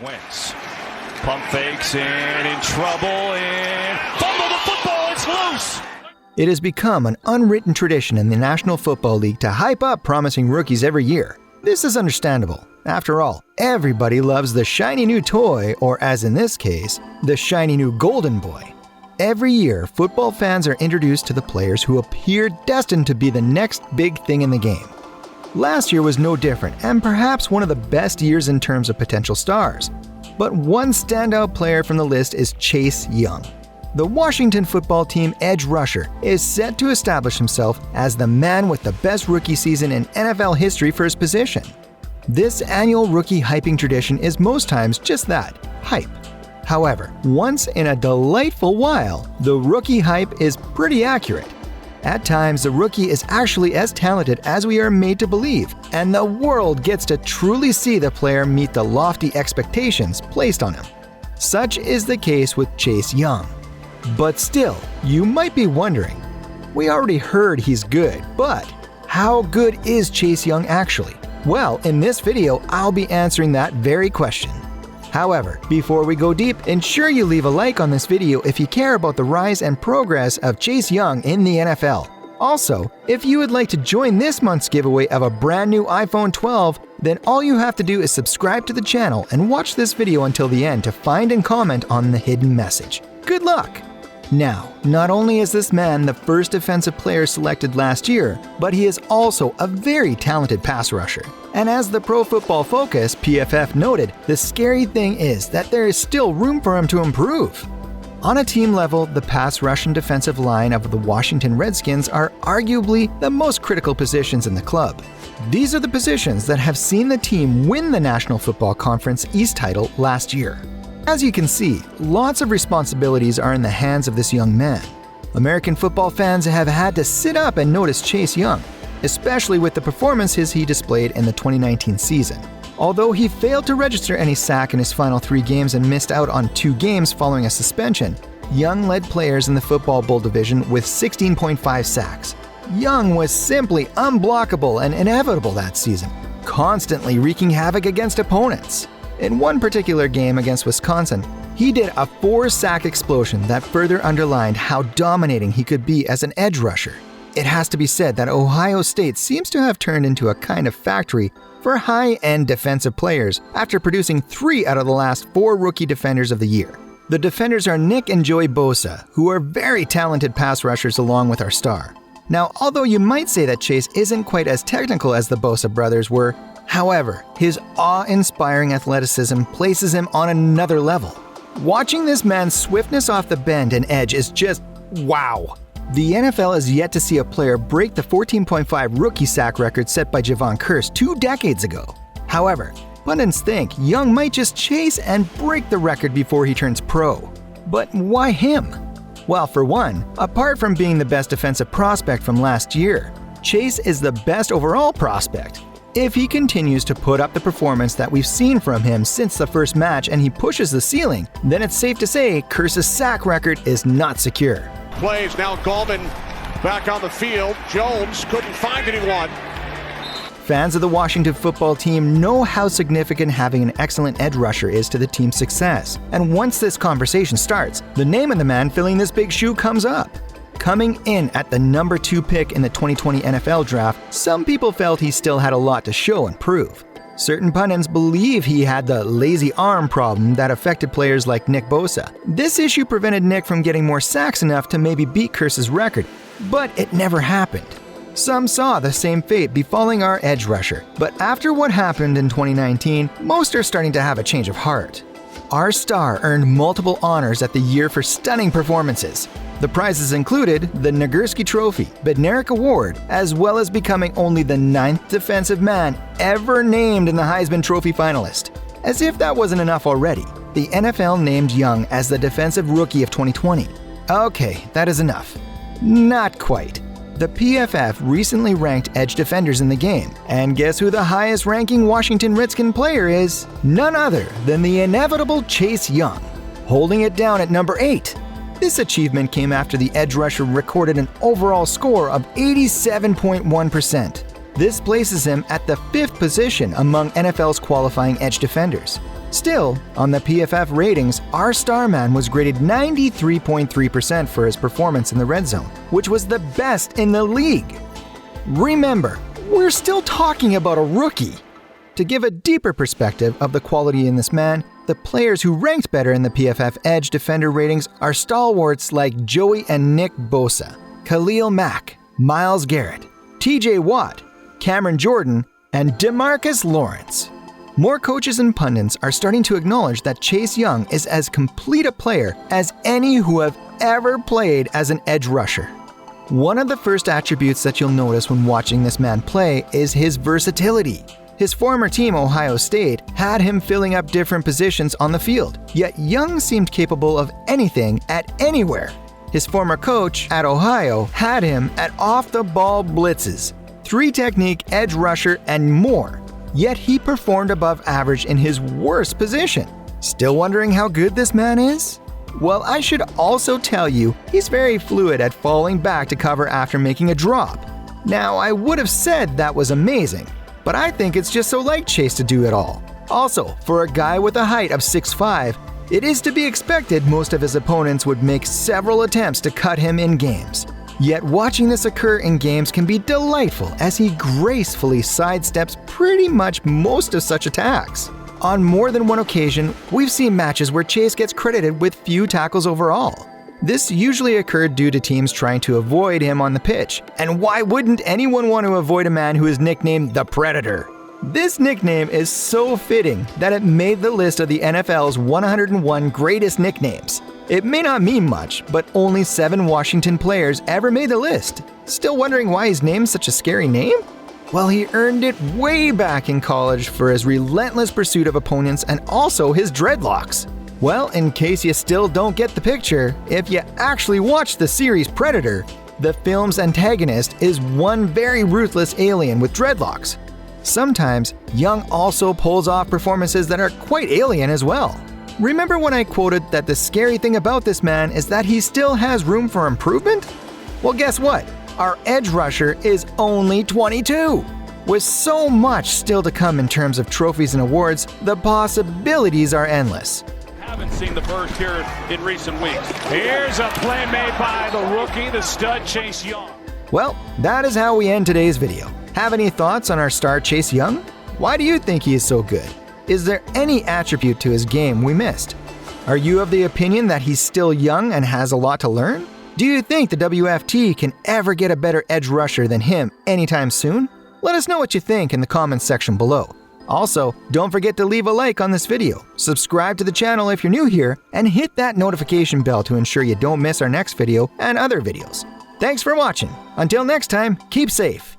Wentz. Pump fakes and in trouble and fumble the football, it's loose! It has become an unwritten tradition in the National Football League to hype up promising rookies every year. This is understandable. After all, everybody loves the shiny new toy, or as in this case, the shiny new golden boy. Every year, football fans are introduced to the players who appear destined to be the next big thing in the game. Last year was no different, and perhaps one of the best years in terms of potential stars. But one standout player from the list is Chase Young. The Washington football team edge rusher is set to establish himself as the man with the best rookie season in NFL history for his position. This annual rookie hyping tradition is most times just that, hype. However, once in a delightful while, the rookie hype is pretty accurate. At times, the rookie is actually as talented as we are made to believe, and the world gets to truly see the player meet the lofty expectations placed on him. Such is the case with Chase Young. But still, you might be wondering, we already heard he's good, but how good is Chase Young actually? Well, in this video, I'll be answering that very question. However, before we go deep, ensure you leave a like on this video if you care about the rise and progress of Chase Young in the NFL. Also, if you would like to join this month's giveaway of a brand new iPhone 12, then all you have to do is subscribe to the channel and watch this video until the end to find and comment on the hidden message. Good luck! Now, not only is this man the first defensive player selected last year, but he is also a very talented pass rusher. And as the Pro Football Focus, PFF, noted, the scary thing is that there is still room for him to improve. On a team level, the pass rush and defensive line of the Washington Redskins are arguably the most critical positions in the club. These are the positions that have seen the team win the National Football Conference East title last year. As you can see, lots of responsibilities are in the hands of this young man. American football fans have had to sit up and notice Chase Young, especially with the performances he displayed in the 2019 season. Although he failed to register any sack in his final 3 games and missed out on 2 games following a suspension, Young led players in the Football Bowl division with 16.5 sacks. Young was simply unblockable and inevitable that season, constantly wreaking havoc against opponents. In one particular game against Wisconsin, he did a 4-sack explosion that further underlined how dominating he could be as an edge rusher. It has to be said that Ohio State seems to have turned into a kind of factory for high-end defensive players after producing 3 out of the last 4 rookie defenders of the year. The defenders are Nick and Joey Bosa, who are very talented pass rushers along with our star. Now, although you might say that Chase isn't quite as technical as the Bosa brothers were, however, his awe-inspiring athleticism places him on another level. Watching this man's swiftness off the bend and edge is just wow. The NFL has yet to see a player break the 14.5 rookie sack record set by Javon Kearse 2 decades ago. However, pundits think Young might just chase and break the record before he turns pro. But why him? Well, for one, apart from being the best defensive prospect from last year, Chase is the best overall prospect. If he continues to put up the performance that we've seen from him since the first match and he pushes the ceiling, then it's safe to say Kearse's sack record is not secure. Plays now, Gallman back on the field. Jones couldn't find anyone. Fans of the Washington football team know how significant having an excellent edge rusher is to the team's success. And once this conversation starts, the name of the man filling this big shoe comes up. Coming in at the number 2 pick in the 2020 NFL Draft, some people felt he still had a lot to show and prove. Certain pundits believe he had the lazy arm problem that affected players like Nick Bosa. This issue prevented Nick from getting more sacks enough to maybe beat Kearse's record, but it never happened. Some saw the same fate befalling our edge rusher, but after what happened in 2019, most are starting to have a change of heart. Our star earned multiple honors at the year for stunning performances. The prizes included the Nagurski Trophy, Bednarik Award, as well as becoming only the 9th defensive man ever named in the Heisman Trophy finalist. As if that wasn't enough already, the NFL named Young as the Defensive Rookie of 2020. Okay, that is enough. Not quite. The PFF recently ranked edge defenders in the game, and guess who the highest ranking Washington Redskin player is? None other than the inevitable Chase Young, holding it down at number 8. This achievement came after the edge rusher recorded an overall score of 87.1%. This places him at the 5th position among NFL's qualifying edge defenders. Still, on the PFF ratings, our star man was graded 93.3% for his performance in the red zone, which was the best in the league. Remember, we're still talking about a rookie. To give a deeper perspective of the quality in this man, the players who ranked better in the PFF Edge defender ratings are stalwarts like Joey and Nick Bosa, Khalil Mack, Myles Garrett, TJ Watt, Cameron Jordan, and DeMarcus Lawrence. More coaches and pundits are starting to acknowledge that Chase Young is as complete a player as any who have ever played as an edge rusher. One of the first attributes that you'll notice when watching this man play is his versatility. His former team, Ohio State, had him filling up different positions on the field, yet Young seemed capable of anything at anywhere. His former coach at Ohio had him at off-the-ball blitzes, 3-technique edge rusher, and more, yet he performed above average in his worst position. Still wondering how good this man is? Well, I should also tell you, he's very fluid at falling back to cover after making a drop. Now, I would have said that was amazing, but I think it's just so like Chase to do it all. Also, for a guy with a height of 6'5", it is to be expected most of his opponents would make several attempts to cut him in games. Yet watching this occur in games can be delightful as he gracefully sidesteps pretty much most of such attacks. On more than one occasion, we've seen matches where Chase gets credited with few tackles overall. This usually occurred due to teams trying to avoid him on the pitch. And why wouldn't anyone want to avoid a man who is nicknamed the Predator? This nickname is so fitting that it made the list of the NFL's 101 greatest nicknames. It may not mean much, but only 7 Washington players ever made the list. Still wondering why he's named such a scary name? Well, he earned it way back in college for his relentless pursuit of opponents and also his dreadlocks. Well, in case you still don't get the picture, if you actually watch the series Predator, the film's antagonist is one very ruthless alien with dreadlocks. Sometimes, Young also pulls off performances that are quite alien as well. Remember when I quoted that the scary thing about this man is that he still has room for improvement? Well, guess what? Our edge rusher is only 22. With so much still to come in terms of trophies and awards, the possibilities are endless. Haven't seen the burst here in recent weeks. Here's a play made by the rookie, the stud Chase Young. Well, that is how we end today's video. Have any thoughts on our star Chase Young? Why do you think he is so good? Is there any attribute to his game we missed? Are you of the opinion that he's still young and has a lot to learn? Do you think the WFT can ever get a better edge rusher than him anytime soon? Let us know what you think in the comments section below. Also, don't forget to leave a like on this video, subscribe to the channel if you're new here, and hit that notification bell to ensure you don't miss our next video and other videos. Thanks for watching. Until next time, keep safe.